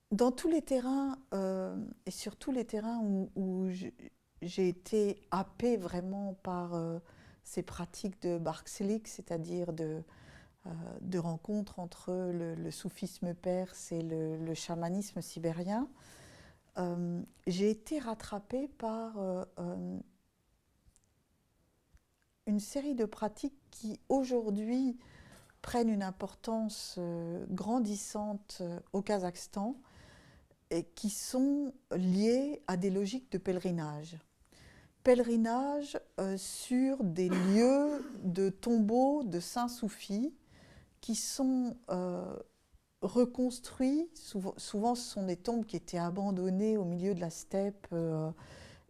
Dans tous les terrains, et surtout les terrains où j'ai été happée vraiment par ces pratiques de Barksilik, c'est-à-dire de rencontre entre le soufisme perse et le chamanisme sibérien, j'ai été rattrapée par une série de pratiques qui aujourd'hui prennent une importance grandissante au Kazakhstan et qui sont liées à des logiques de pèlerinage. Pèlerinage sur des lieux de tombeaux de saints soufis qui sont reconstruits. Souvent, ce sont des tombes qui étaient abandonnées au milieu de la steppe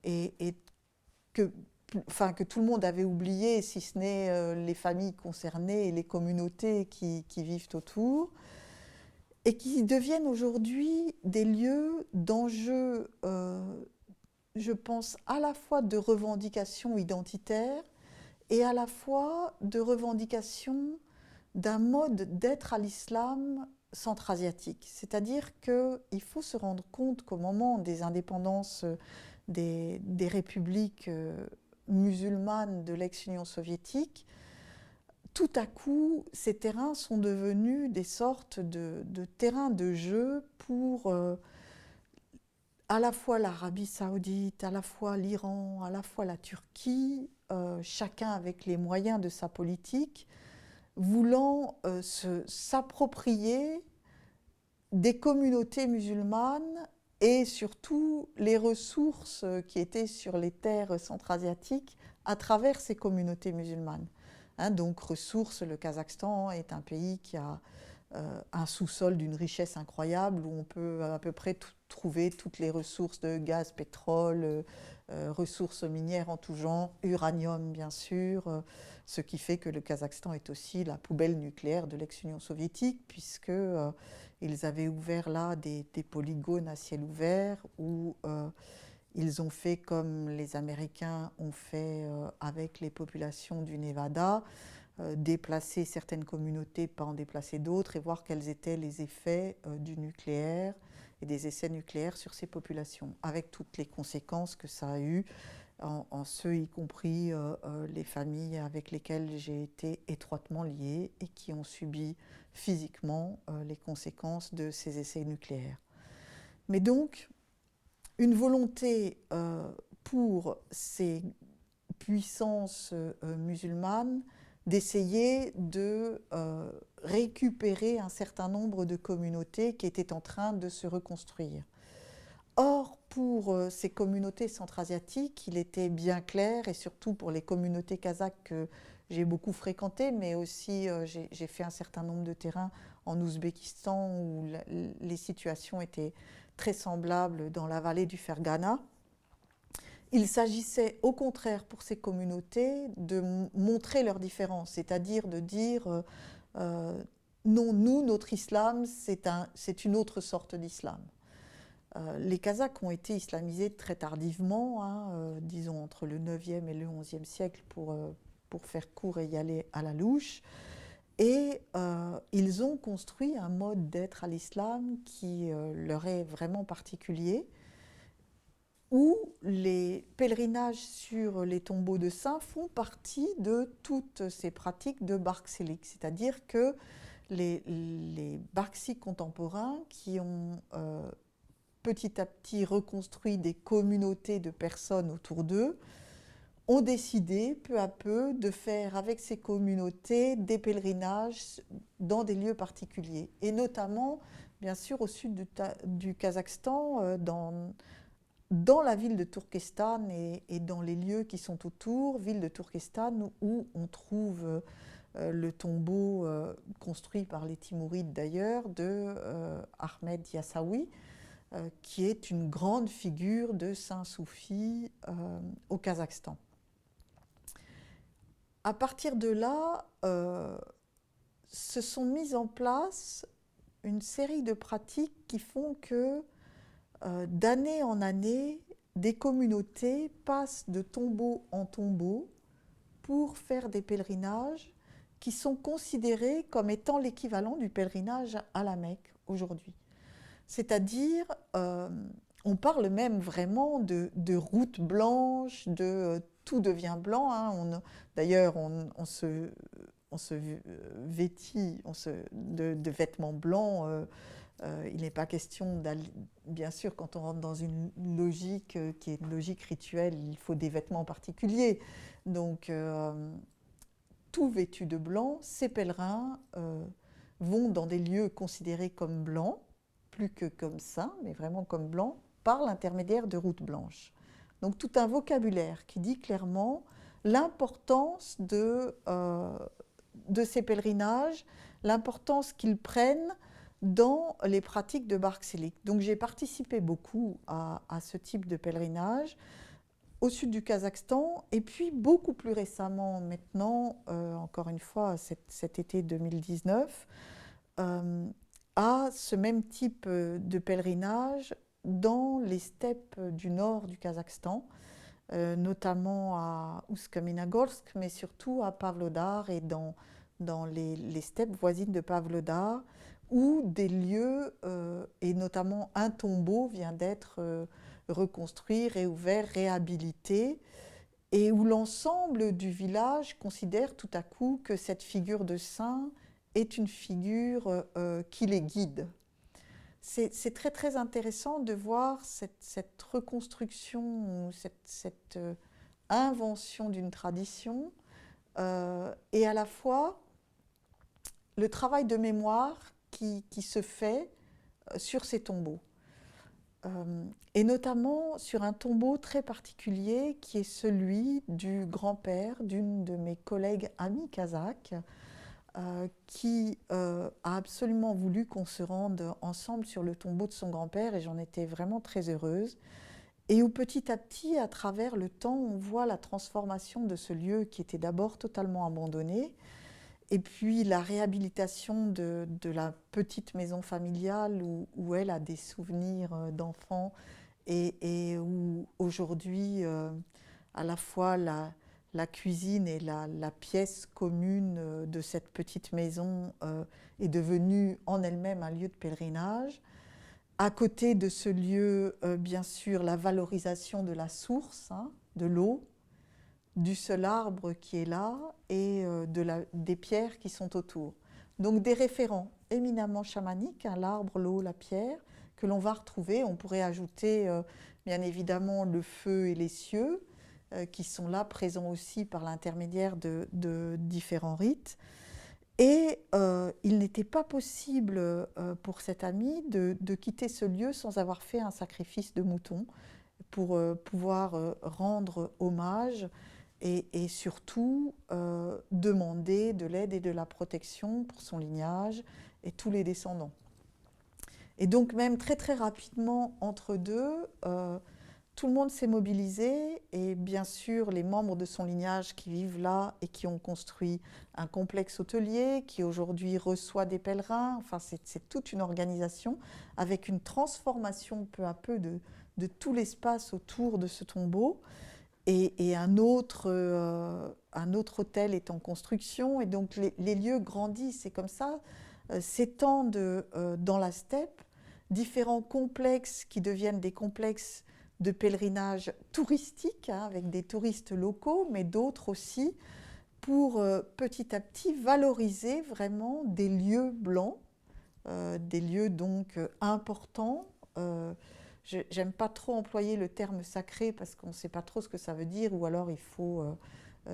et que, que tout le monde avait oublié, si ce n'est les familles concernées et les communautés qui vivent autour, et qui deviennent aujourd'hui des lieux d'enjeux, je pense, à la fois de revendication identitaire et à la fois de revendication d'un mode d'être à l'islam centra-asiatique. C'est-à-dire qu'il faut se rendre compte qu'au moment des indépendances des républiques musulmanes de l'ex-Union soviétique, tout à coup, ces terrains sont devenus des sortes de terrains de jeu pour à la fois l'Arabie saoudite, à la fois l'Iran, à la fois la Turquie, chacun avec les moyens de sa politique, voulant s'approprier des communautés musulmanes et surtout les ressources qui étaient sur les terres centra-asiatiques à travers ces communautés musulmanes. Hein, donc ressources, le Kazakhstan est un pays qui a un sous-sol d'une richesse incroyable où on peut à peu près trouver toutes les ressources de gaz, pétrole, ressources minières en tout genre, uranium bien sûr, ce qui fait que le Kazakhstan est aussi la poubelle nucléaire de l'ex-Union soviétique puisque ils avaient ouvert là des polygones à ciel ouvert où ils ont fait comme les Américains ont fait avec les populations du Nevada, déplacer certaines communautés, pas en déplacer d'autres, et voir quels étaient les effets du nucléaire et des essais nucléaires sur ces populations, avec toutes les conséquences que ça a eu, en ceux y compris les familles avec lesquelles j'ai été étroitement liée et qui ont subi physiquement les conséquences de ces essais nucléaires. Mais donc, une volonté pour ces puissances musulmanes d'essayer de récupérer un certain nombre de communautés qui étaient en train de se reconstruire. Or, pour ces communautés centra-asiatiques, il était bien clair, et surtout pour les communautés kazakhs que j'ai beaucoup fréquentées, mais aussi j'ai fait un certain nombre de terrains en Ouzbékistan où les situations étaient très semblables dans la vallée du Fergana. Il s'agissait au contraire pour ces communautés de montrer leurs différences, c'est-à-dire de dire non, nous, notre islam, c'est une autre sorte d'islam. Les Kazakhs ont été islamisés très tardivement, hein, disons entre le 9e et le 11e siècle pour faire court et y aller à la louche. Et ils ont construit un mode d'être à l'islam qui leur est vraiment particulier, où les pèlerinages sur les tombeaux de saints font partie de toutes ces pratiques de Barksilik, c'est-à-dire que les Barksiks contemporains qui ont petit à petit reconstruit des communautés de personnes autour d'eux, ont décidé peu à peu de faire avec ces communautés des pèlerinages dans des lieux particuliers. Et notamment, bien sûr, au sud du Kazakhstan, dans la ville de Turkestan et dans les lieux qui sont autour, ville de Turkestan où on trouve le tombeau construit par les Timourides d'ailleurs de Ahmed Yassawi, qui est une grande figure de saint soufi au Kazakhstan. À partir de là, se sont mises en place une série de pratiques qui font que d'année en année, des communautés passent de tombeau en tombeau pour faire des pèlerinages qui sont considérés comme étant l'équivalent du pèlerinage à la Mecque aujourd'hui. C'est-à-dire, on parle même vraiment de route blanche, de tout devient blanc. Hein. D'ailleurs, on se vêtit de vêtements blancs. Il n'est pas question d'aller. Bien sûr, quand on rentre dans une logique qui est une logique rituelle, il faut des vêtements particuliers. Donc, tout vêtus de blanc, ces pèlerins vont dans des lieux considérés comme blancs, plus que comme saints, mais vraiment comme blancs, par l'intermédiaire de routes blanches. Donc tout un vocabulaire qui dit clairement l'importance de ces pèlerinages, l'importance qu'ils prennent dans les pratiques de Barkselik. Donc j'ai participé beaucoup à ce type de pèlerinage au sud du Kazakhstan, et puis beaucoup plus récemment maintenant, encore une fois cet été 2019, à ce même type de pèlerinage dans les steppes du nord du Kazakhstan, notamment à Ust-Kamenogorsk, mais surtout à Pavlodar et dans les steppes voisines de Pavlodar, où des lieux, et notamment un tombeau vient d'être reconstruit, réouvert, réhabilité, et où l'ensemble du village considère tout à coup que cette figure de saint est une figure qui les guide. C'est très très intéressant de voir cette reconstruction, cette invention d'une tradition, et à la fois le travail de mémoire qui se fait sur ces tombeaux. Et notamment sur un tombeau très particulier qui est celui du grand-père d'une de mes collègues amies kazakhs, qui a absolument voulu qu'on se rende ensemble sur le tombeau de son grand-père, et j'en étais vraiment très heureuse. Et où petit à petit, à travers le temps, on voit la transformation de ce lieu qui était d'abord totalement abandonné, et puis la réhabilitation de la petite maison familiale où elle a des souvenirs d'enfants, et où aujourd'hui, à la fois la cuisine et la pièce commune de cette petite maison est devenue en elle-même un lieu de pèlerinage. À côté de ce lieu, bien sûr, la valorisation de la source, hein, de l'eau, du seul arbre qui est là et des pierres qui sont autour. Donc des référents éminemment chamaniques, hein, l'arbre, l'eau, la pierre, que l'on va retrouver. On pourrait ajouter bien évidemment le feu et les cieux, qui sont là présents aussi par l'intermédiaire de différents rites. Et il n'était pas possible pour cet ami de quitter ce lieu sans avoir fait un sacrifice de mouton pour pouvoir rendre hommage et surtout demander de l'aide et de la protection pour son lignage et tous les descendants. Et donc même très très rapidement entre deux, tout le monde s'est mobilisé, et bien sûr les membres de son lignage qui vivent là et qui ont construit un complexe hôtelier qui aujourd'hui reçoit des pèlerins. Enfin c'est toute une organisation avec une transformation peu à peu de tout l'espace autour de ce tombeau. Et un autre hôtel est en construction, et donc les lieux grandissent, et comme ça s'étendent dans la steppe différents complexes qui deviennent des complexes de pèlerinage touristique, hein, avec des touristes locaux, mais d'autres aussi, pour petit à petit valoriser vraiment des lieux blancs, des lieux donc importants. J'aime pas trop employer le terme sacré parce qu'on ne sait pas trop ce que ça veut dire, ou alors il faut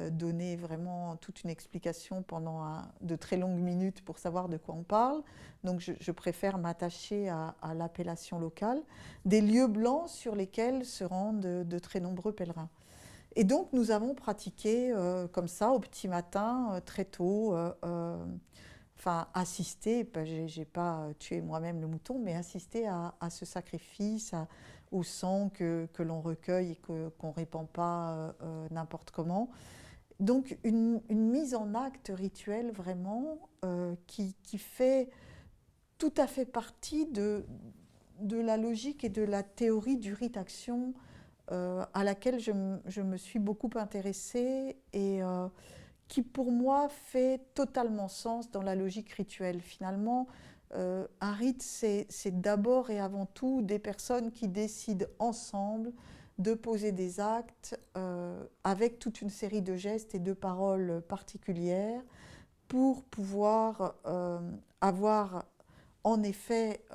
donner vraiment toute une explication pendant de très longues minutes pour savoir de quoi on parle. Donc je préfère m'attacher à l'appellation locale, des lieux blancs sur lesquels se rendent de très nombreux pèlerins. Et donc nous avons pratiqué comme ça au petit matin, très tôt, enfin assister, j'ai pas tué moi-même le mouton, mais assister à ce sacrifice, au sang que l'on recueille et qu'on ne répand pas n'importe comment. Donc une mise en acte rituelle vraiment qui fait tout à fait partie de la logique et de la théorie du rite-action à laquelle je me suis beaucoup intéressée et qui pour moi fait totalement sens dans la logique rituelle. Finalement, un rite, c'est d'abord et avant tout des personnes qui décident ensemble de poser des actes avec toute une série de gestes et de paroles particulières pour pouvoir avoir en effet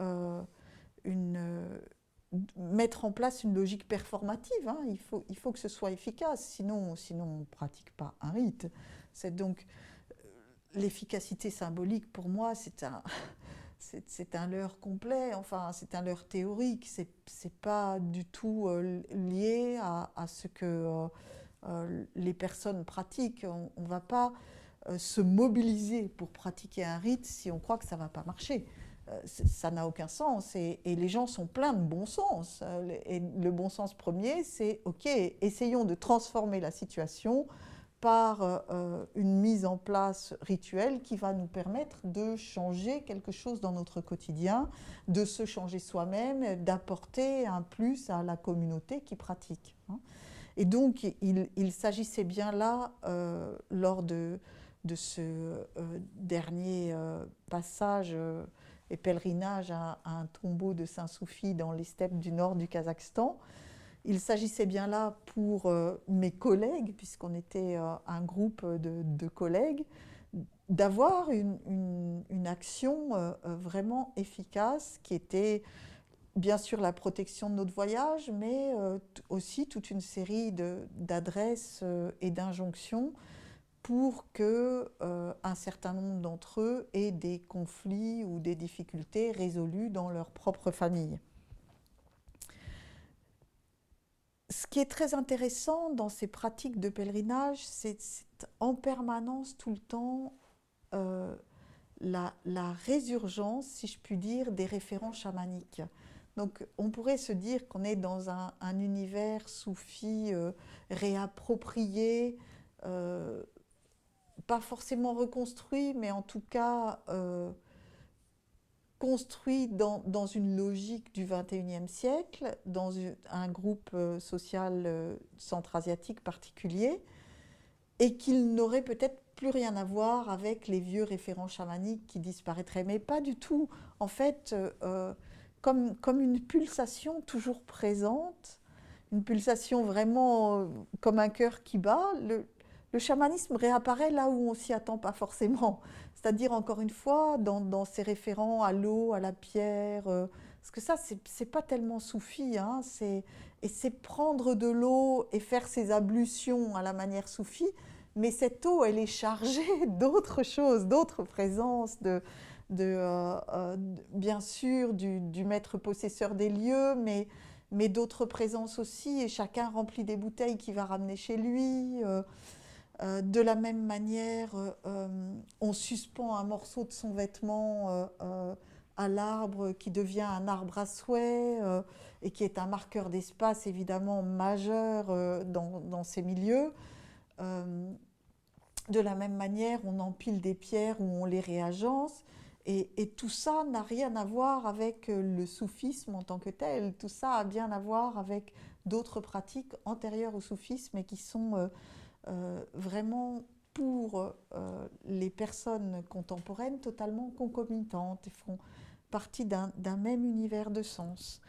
mettre en place une logique performative. Hein. Il faut que ce soit efficace, sinon on ne pratique pas un rite. C'est donc l'efficacité symbolique pour moi, c'est un leurre complet, enfin c'est un leurre théorique, c'est pas du tout lié à ce que les personnes pratiquent. On ne va pas se mobiliser pour pratiquer un rite si on croit que ça ne va pas marcher. Ça n'a aucun sens et les gens sont pleins de bon sens. Et le bon sens premier, c'est ok, essayons de transformer la situation par une mise en place rituelle qui va nous permettre de changer quelque chose dans notre quotidien, de se changer soi-même, d'apporter un plus à la communauté qui pratique. Et donc, il s'agissait bien là, lors de ce dernier passage et pèlerinage à un tombeau de Saint-Soufi dans les steppes du nord du Kazakhstan, il s'agissait bien là pour mes collègues, puisqu'on était un groupe de collègues, d'avoir une action vraiment efficace qui était bien sûr la protection de notre voyage, mais aussi toute une série d'adresses et d'injonctions pour que un certain nombre d'entre eux aient des conflits ou des difficultés résolues dans leur propre famille. Ce qui est très intéressant dans ces pratiques de pèlerinage, c'est en permanence, tout le temps, la résurgence, si je puis dire, des référents chamaniques. Donc on pourrait se dire qu'on est dans un univers soufi réapproprié, pas forcément reconstruit, mais en tout cas construit dans une logique du XXIe siècle, dans un groupe social centra-asiatique particulier, et qu'il n'aurait peut-être plus rien à voir avec les vieux référents chamaniques qui disparaîtraient. Mais pas du tout. En fait, comme une pulsation toujours présente, une pulsation vraiment comme un cœur qui bat, le chamanisme réapparaît là où on s'y attend pas forcément. C'est-à-dire, encore une fois, dans ces référents à l'eau, à la pierre, parce que ça, c'est pas tellement soufi, hein, et c'est prendre de l'eau et faire ses ablutions à la manière soufie, mais cette eau, elle est chargée d'autres choses, d'autres présences, bien sûr du maître possesseur des lieux, mais d'autres présences aussi, et chacun remplit des bouteilles qu'il va ramener chez lui. De la même manière, on suspend un morceau de son vêtement à l'arbre qui devient un arbre à souhait et qui est un marqueur d'espace évidemment majeur dans ces milieux. De la même manière, on empile des pierres ou on les réagence. Et tout ça n'a rien à voir avec le soufisme en tant que tel. Tout ça a bien à voir avec d'autres pratiques antérieures au soufisme et qui sont vraiment pour les personnes contemporaines totalement concomitantes et font partie d'un même univers de sens.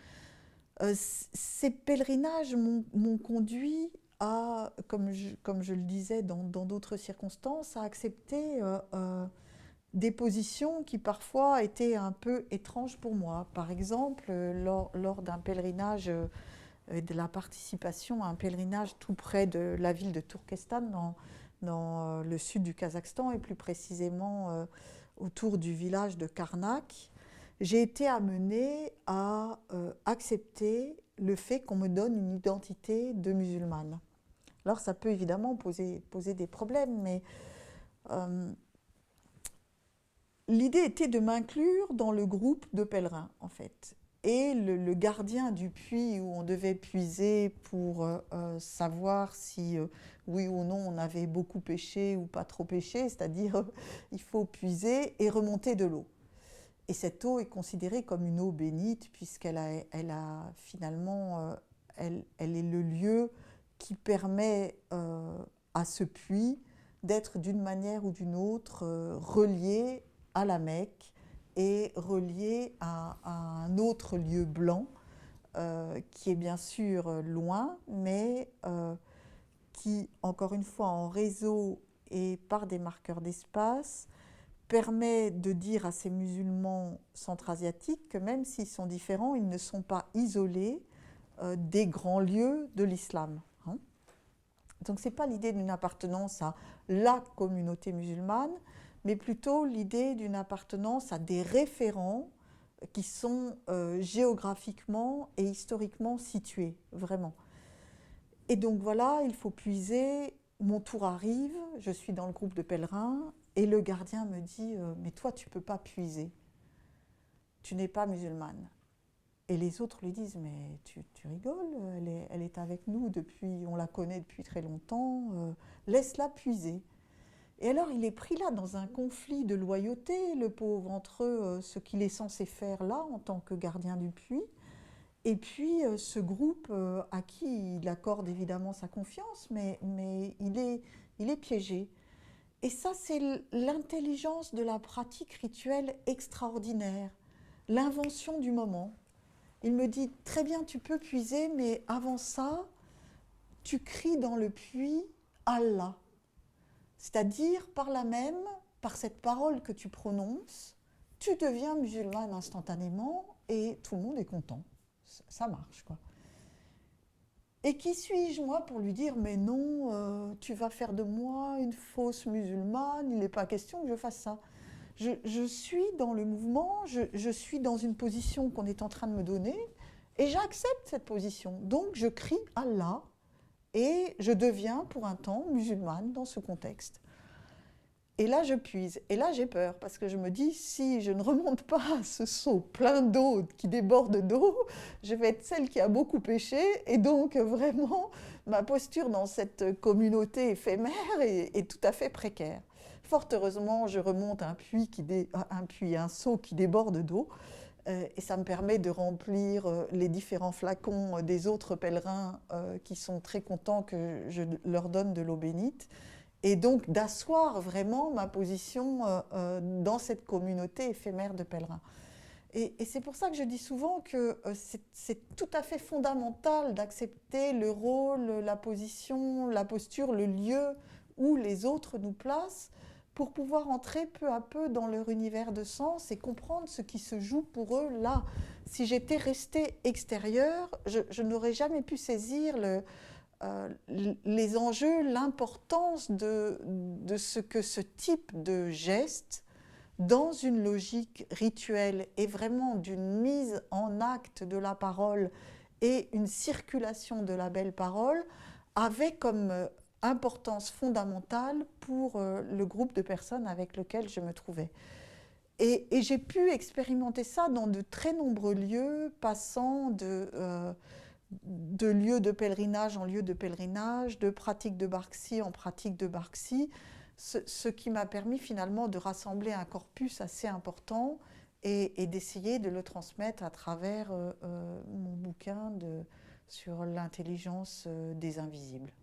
Ces pèlerinages m'ont conduit à, comme je le disais dans d'autres circonstances, à accepter des positions qui parfois étaient un peu étranges pour moi. Par exemple, lors d'un pèlerinage, de la participation à un pèlerinage tout près de la ville de Turkestan, dans le sud du Kazakhstan, et plus précisément autour du village de Karnak, j'ai été amenée à accepter le fait qu'on me donne une identité de musulmane. Alors ça peut évidemment poser des problèmes, mais l'idée était de m'inclure dans le groupe de pèlerins, en fait. Et le gardien du puits où on devait puiser pour savoir si oui ou non on avait beaucoup pêché ou pas trop pêché, c'est-à-dire il faut puiser et remonter de l'eau. Et cette eau est considérée comme une eau bénite puisqu'elle a finalement, elle est le lieu qui permet à ce puits d'être d'une manière ou d'une autre relié à la Mecque et relié à un autre lieu blanc qui est bien sûr loin, mais qui, encore une fois, en réseau et par des marqueurs d'espace, permet de dire à ces musulmans centra-asiatiques que même s'ils sont différents, ils ne sont pas isolés des grands lieux de l'islam. Hein. Donc ce n'est pas l'idée d'une appartenance à la communauté musulmane, mais plutôt l'idée d'une appartenance à des référents qui sont géographiquement et historiquement situés, vraiment. Et donc voilà, il faut puiser, mon tour arrive, je suis dans le groupe de pèlerins, et le gardien me dit « Mais toi, tu ne peux pas puiser, tu n'es pas musulmane ». Et les autres lui disent « Mais tu rigoles, elle est avec nous depuis, on la connaît depuis très longtemps, laisse-la puiser ». Et alors il est pris là dans un conflit de loyauté, le pauvre, entre ce qu'il est censé faire là en tant que gardien du puits, et puis ce groupe à qui il accorde évidemment sa confiance, mais il est piégé. Et ça, c'est l'intelligence de la pratique rituelle extraordinaire, l'invention du moment. Il me dit, très bien, tu peux puiser, mais avant ça, tu cries dans le puits Allah. C'est-à-dire, par là même, par cette parole que tu prononces, tu deviens musulmane instantanément et tout le monde est content. Ça marche, quoi. Et qui suis-je, moi, pour lui dire « Mais non, tu vas faire de moi une fausse musulmane, il n'est pas question que je fasse ça. » Je suis dans le mouvement, je suis dans une position qu'on est en train de me donner, et j'accepte cette position. Donc je crie « Allah » et je deviens pour un temps musulmane dans ce contexte. Et là, je puise. Et là, j'ai peur, parce que je me dis, si je ne remonte pas ce seau plein d'eau, qui déborde d'eau, je vais être celle qui a beaucoup péché. Et donc, vraiment, ma posture dans cette communauté éphémère est tout à fait précaire. Fort heureusement, je remonte un seau qui déborde d'eau. Et ça me permet de remplir les différents flacons des autres pèlerins qui sont très contents que je leur donne de l'eau bénite. Et donc d'asseoir vraiment ma position dans cette communauté éphémère de pèlerins. Et c'est pour ça que je dis souvent que c'est tout à fait fondamental d'accepter le rôle, la position, la posture, le lieu où les autres nous placent pour pouvoir entrer peu à peu dans leur univers de sens et comprendre ce qui se joue pour eux là. Si j'étais restée extérieure, je n'aurais jamais pu saisir les enjeux, l'importance de ce que ce type de geste, dans une logique rituelle et vraiment d'une mise en acte de la parole et une circulation de la belle parole, avait comme importance fondamentale pour le groupe de personnes avec lequel je me trouvais. Et j'ai pu expérimenter ça dans de très nombreux lieux, passant de lieux de pèlerinage en lieux de pèlerinage, de pratique de Barxi en pratique de Barxi, ce qui m'a permis finalement de rassembler un corpus assez important et d'essayer de le transmettre à travers mon bouquin sur l'intelligence des invisibles.